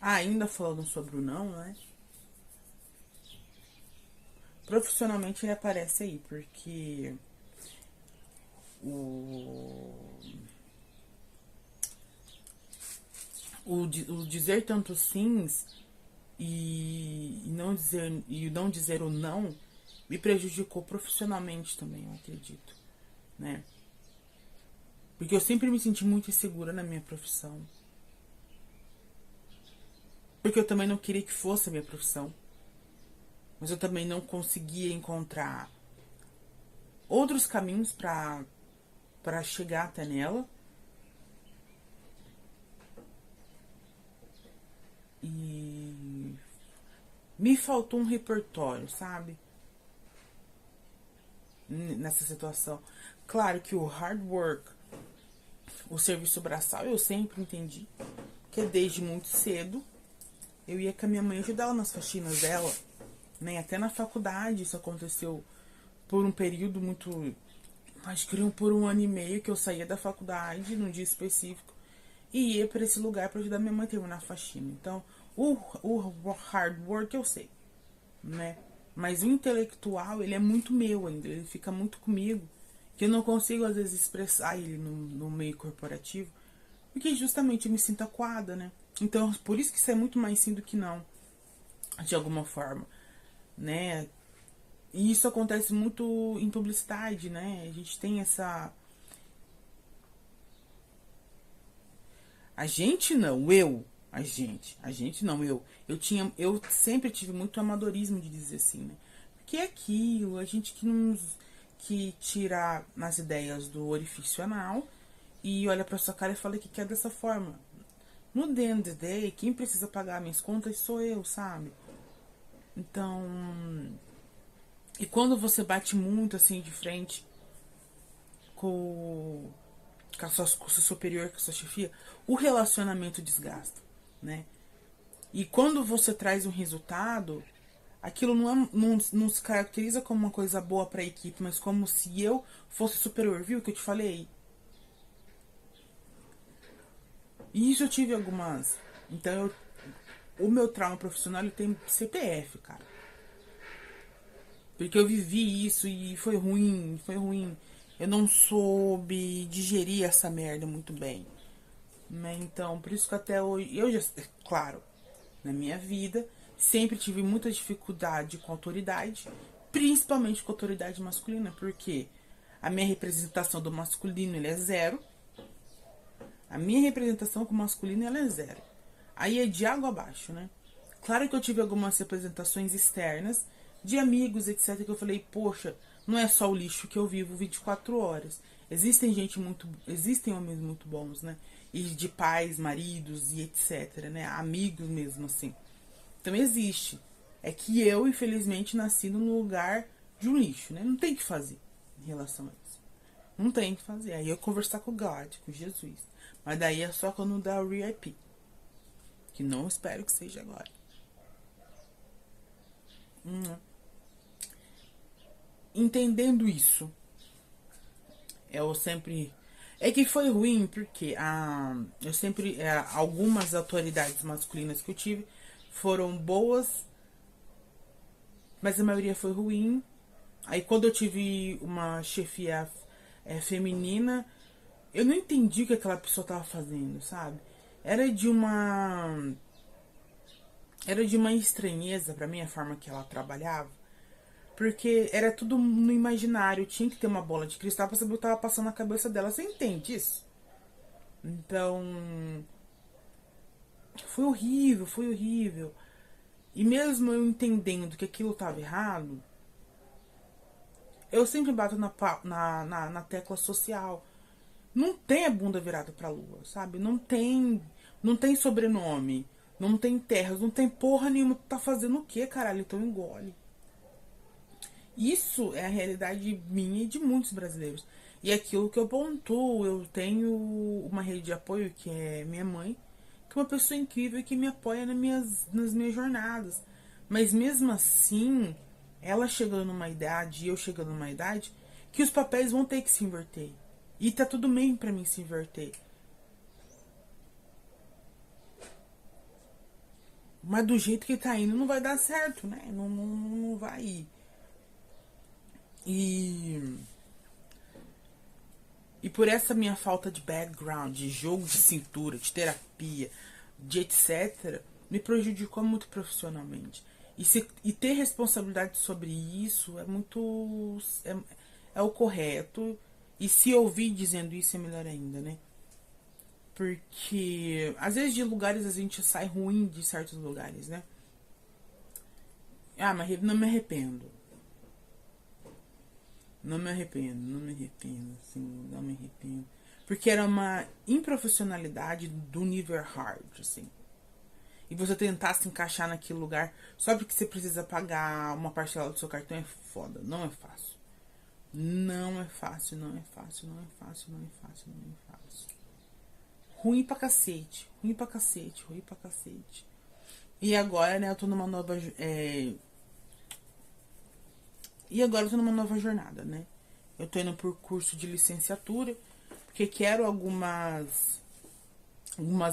Ainda falando sobre o não, né? Profissionalmente ele aparece aí, porque o, o dizer tantos sims e não dizer o não me prejudicou profissionalmente também, eu acredito, né? Porque eu sempre me senti muito insegura na minha profissão. Porque eu também não queria que fosse a minha profissão. Mas eu também não conseguia encontrar outros caminhos para chegar até nela. E me faltou um repertório, sabe? Nessa situação. Claro que o hard work, o serviço braçal, eu sempre entendi que desde muito cedo eu ia com a minha mãe ajudar ela nas faxinas dela, né? Até na faculdade isso aconteceu por um período muito. Acho que por um ano e meio que eu saía da faculdade num dia específico e ia para esse lugar para ajudar minha mãe a terminar a faxina. Então, o hard work eu sei, né? Mas o intelectual, ele é muito meu ainda, ele fica muito comigo, que eu não consigo às vezes expressar ele no meio corporativo, porque justamente eu me sinto acuada, né? Então, por isso que isso é muito mais sim do que não, de alguma forma, né? E isso acontece muito em publicidade, né? A gente tem essa. A gente não, eu. A gente. A gente não, eu. Eu sempre tive muito amadorismo de dizer assim, né? Porque é aquilo, a gente que tira nas ideias do orifício anal e olha pra sua cara e fala que quer dessa forma. No the end of the day, quem precisa pagar minhas contas sou eu, sabe? Então. E quando você bate muito assim de frente com, com o seu superior, com a sua chefia, o relacionamento desgasta, né? E quando você traz um resultado, aquilo não se caracteriza como uma coisa boa para a equipe, mas como se eu fosse superior, viu? Que eu te falei. E isso eu tive algumas. Então, o meu trauma profissional ele tem CPF, cara. Porque eu vivi isso e foi ruim, foi ruim. Eu não soube digerir essa merda muito bem. Né? Então, por isso que até hoje, eu já, claro, na minha vida, sempre tive muita dificuldade com autoridade, principalmente com autoridade masculina, porque a minha representação do masculino ele é zero, a minha representação com o masculino ela é zero. Aí é de água abaixo, né? Claro que eu tive algumas representações externas, de amigos, etc, que eu falei, poxa, não é só o lixo que eu vivo 24 horas. Existem homens muito bons, né? E de pais, maridos e etc, né? Amigos mesmo, assim. Então existe. É que eu, infelizmente, nasci num lugar de um lixo, né? Não tem o que fazer em relação a isso. Não tem o que fazer. Aí eu conversar com o God, com Jesus. Mas daí é só quando dá o RIP. Que não espero que seja agora. Entendendo isso, eu sempre. É que foi ruim porque eu sempre. Algumas autoridades masculinas que eu tive foram boas, mas a maioria foi ruim. Aí quando eu tive uma chefia feminina, eu não entendi o que aquela pessoa tava fazendo, sabe? Era de uma. Era de uma estranheza pra mim a forma que ela trabalhava. Porque era tudo no imaginário, tinha que ter uma bola de cristal pra saber o que tava passando na cabeça dela. Você entende isso? Então. Foi horrível, foi horrível. E mesmo eu entendendo que aquilo tava errado, eu sempre bato na tecla social. Não tem a bunda virada pra lua, sabe? Não tem sobrenome. Não tem terras, não tem porra nenhuma. Tu tá fazendo o que, caralho? Então engole. Isso é a realidade minha e de muitos brasileiros. E é aquilo que eu pontuo, eu tenho uma rede de apoio que é minha mãe, que é uma pessoa incrível que me apoia nas minhas jornadas. Mas mesmo assim, ela chegando numa idade e eu chegando numa idade, que os papéis vão ter que se inverter. E tá tudo bem pra mim se inverter. Mas do jeito que tá indo não vai dar certo, né? Não vai ir. E por essa minha falta de background, de jogo de cintura, de terapia, de etc., me prejudicou muito profissionalmente. E ter responsabilidade sobre isso é muito. É o correto. E se ouvir dizendo isso é melhor ainda, né? Porque às vezes de lugares a gente sai ruim de certos lugares, né? Ah, mas não me arrependo. Não me arrependo, assim, não me arrependo. Porque era uma improfissionalidade do nível hard, assim. E você tentar se encaixar naquele lugar só porque você precisa pagar uma parcela do seu cartão é foda. Não é fácil. Não é fácil, não é fácil, não é fácil, não é fácil, não é fácil. Ruim pra cacete, ruim pra cacete, ruim pra cacete. E agora, né, eu tô numa nova. E agora eu tô numa nova jornada, né? Eu tô indo por curso de licenciatura, porque quero algumas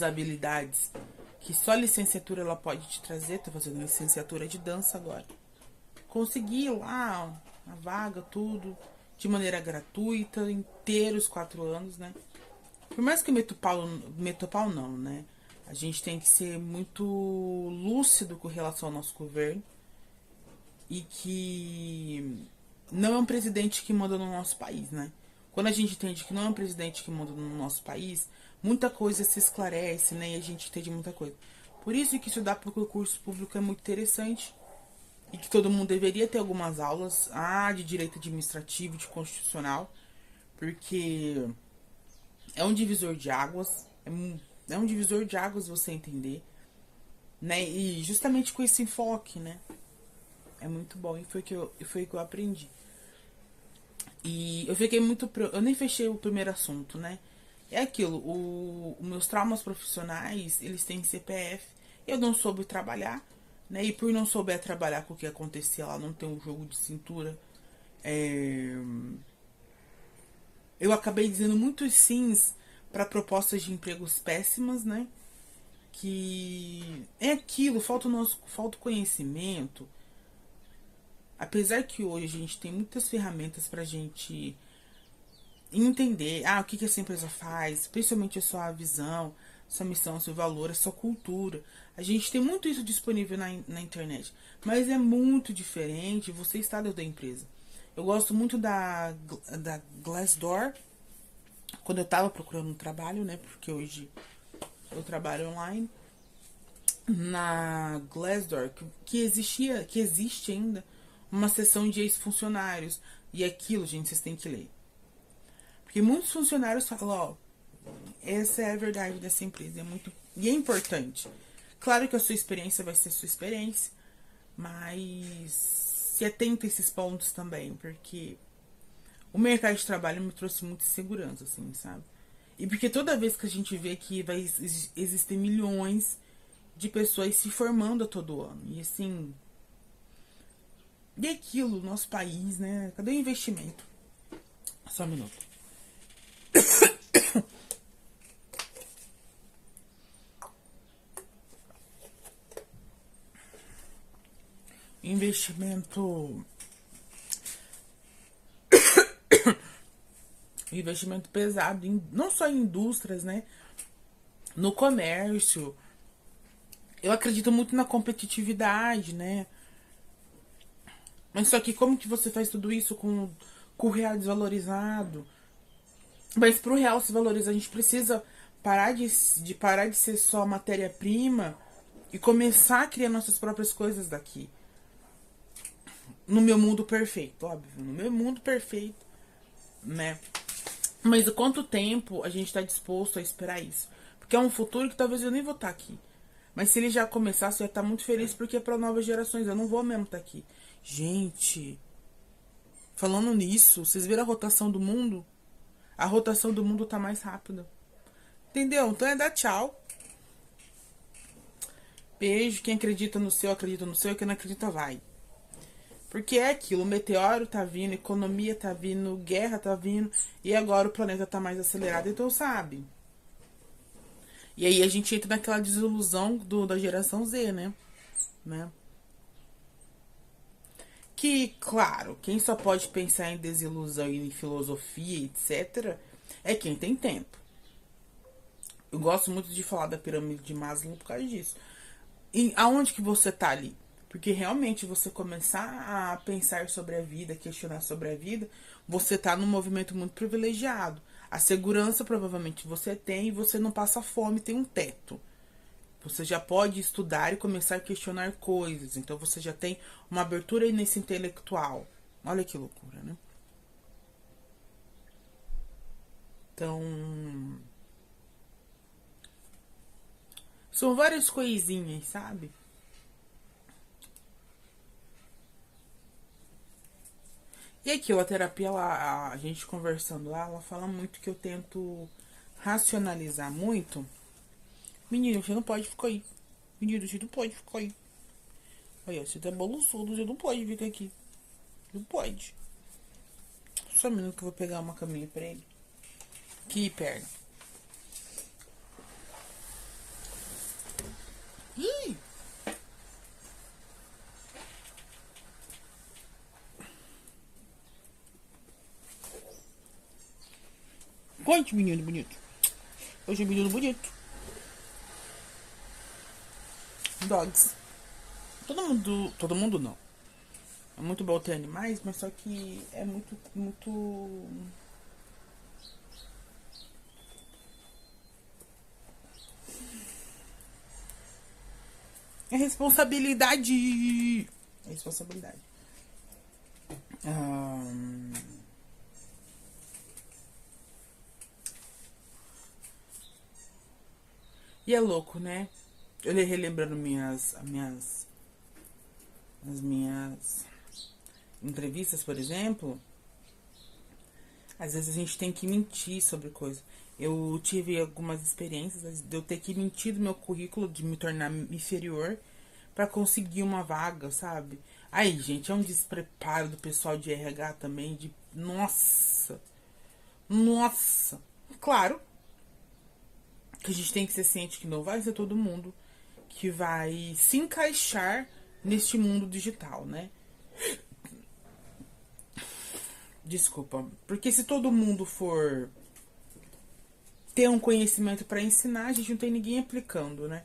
habilidades que só a licenciatura ela pode te trazer. Tô fazendo licenciatura de dança agora. Consegui lá a vaga, tudo, de maneira gratuita, inteiros 4 anos, né? Por mais que meto pau não, né? A gente tem que ser muito lúcido com relação ao nosso governo. E que não é um presidente que manda no nosso país, né? Quando a gente entende que não é um presidente que manda no nosso país, muita coisa se esclarece, né? E a gente entende muita coisa. Por isso que estudar para o concurso público é muito interessante. E que todo mundo deveria ter algumas aulas de direito administrativo, de constitucional. Porque é um divisor de águas. É um divisor de águas você entender. Né? E justamente com esse enfoque, né? É muito bom. E foi que eu aprendi. E eu fiquei muito. Eu nem fechei o primeiro assunto, né? É aquilo. Os meus traumas profissionais, eles têm CPF. Eu não soube trabalhar, né? E por não souber trabalhar com o que acontecia lá, não ter um jogo de cintura. Eu acabei dizendo muitos sims para propostas de empregos péssimas, né? Que é aquilo, falta o conhecimento. Apesar que hoje a gente tem muitas ferramentas pra gente entender o que essa empresa faz, principalmente a sua visão, sua missão, seu valor, a sua cultura. A gente tem muito isso disponível na internet, mas é muito diferente você estar dentro da empresa. Eu gosto muito da Glassdoor, quando eu tava procurando um trabalho, né, porque hoje eu trabalho online, na Glassdoor, que existe ainda, uma seção de ex-funcionários. E aquilo, gente, vocês têm que ler. Porque muitos funcionários falam, essa é a verdade dessa empresa. E é importante. Claro que a sua experiência vai ser a sua experiência, mas se atenta a esses pontos também, porque o mercado de trabalho me trouxe muita segurança, assim, sabe? E porque toda vez que a gente vê que vai existir milhões de pessoas se formando a todo ano. E assim, e aquilo, nosso país, né? Cadê o investimento? Só um minuto. Investimento pesado, não só em indústrias, né? No comércio. Eu acredito muito na competitividade, né? Mas só que como que você faz tudo isso com o real desvalorizado? Mas pro real se valorizar, a gente precisa parar de ser só matéria-prima e começar a criar nossas próprias coisas daqui. No meu mundo perfeito, óbvio. No meu mundo perfeito, né? Mas quanto tempo a gente tá disposto a esperar isso? Porque é um futuro que talvez eu nem vou estar aqui. Mas se ele já começasse, eu ia estar muito feliz porque é para novas gerações. Eu não vou mesmo estar aqui. Gente, falando nisso, vocês viram a rotação do mundo? A rotação do mundo tá mais rápida. Entendeu? Então é dar tchau. Beijo. Quem acredita no céu, acredita no céu. Quem não acredita, vai. Porque é aquilo. O meteoro tá vindo, economia tá vindo, guerra tá vindo. E agora o planeta tá mais acelerado. Então, sabe? E aí a gente entra naquela desilusão da geração Z, né? né? Que, claro, quem só pode pensar em desilusão e em filosofia, etc., é quem tem tempo. Eu gosto muito de falar da pirâmide de Maslow por causa disso. E aonde que você tá ali? Porque realmente você começar a pensar sobre a vida, questionar sobre a vida, você tá num movimento muito privilegiado. A segurança provavelmente você tem e você não passa fome, tem um teto. Você já pode estudar e começar a questionar coisas. Então você já tem uma abertura nesse intelectual. Olha que loucura, né? Então, são várias coisinhas, sabe? E aqui, a terapia, a gente conversando lá, ela fala muito que eu tento racionalizar muito. Menino, você não pode ficar aí. Menino, você não pode ficar aí. Olha, você tá balançudo, você não pode ficar aqui. Não pode. Só um minuto que eu vou pegar uma caminha pra ele. Que perna. Ih! Conte, menino bonito. Hoje é menino bonito. Dogs. Todo mundo não. É muito bom ter animais, mas só que é muito. É responsabilidade. É responsabilidade. Ahn, E é louco, né? Eu relembrando as minhas entrevistas, por exemplo, às vezes a gente tem que mentir sobre coisa. Eu tive algumas experiências de eu ter que mentir do meu currículo, de me tornar inferior pra conseguir uma vaga, sabe? Aí, gente, é um despreparo do pessoal de RH também, de nossa, nossa. Claro que a gente tem que ser ciente que não vai ser todo mundo que vai se encaixar neste mundo digital, né? Desculpa. Porque se todo mundo for ter um conhecimento para ensinar, a gente não tem ninguém aplicando, né?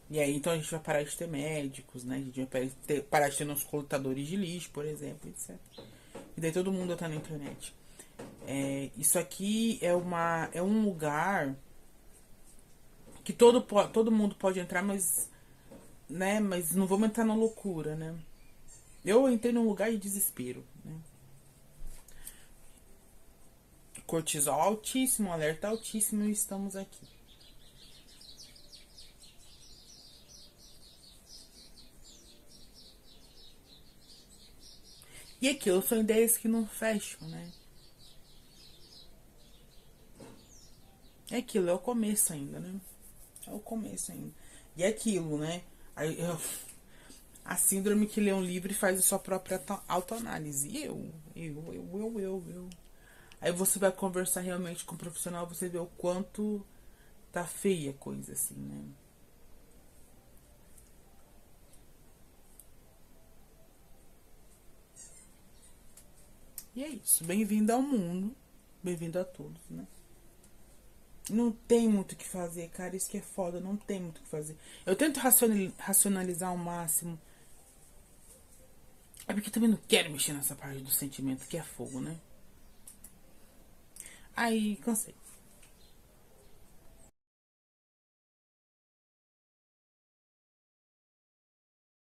E aí, então a gente vai parar de ter médicos, né? A gente vai parar de ter nossos coletadores de lixo, por exemplo, etc. E daí todo mundo tá na internet. Isso aqui é um lugar que todo mundo pode entrar, mas, né? Mas não vamos entrar na loucura, né? Eu entrei num lugar de desespero, né? Cortisol altíssimo, alerta altíssimo e estamos aqui. E aquilo são ideias que não fecham, né? É aquilo, é o começo ainda, né? É o começo ainda. E é aquilo, né? A síndrome que lê um livro e faz a sua própria autoanálise. E eu. Aí você vai conversar realmente com o profissional, você vê o quanto tá feia a coisa, assim, né? E é isso. Bem-vindo ao mundo. Bem-vindo a todos, né? Não tem muito o que fazer, cara. Isso que é foda. Não tem muito o que fazer. Eu tento racionalizar ao máximo. É porque eu também não quero mexer nessa parte do sentimento que é fogo, né? Aí, cansei.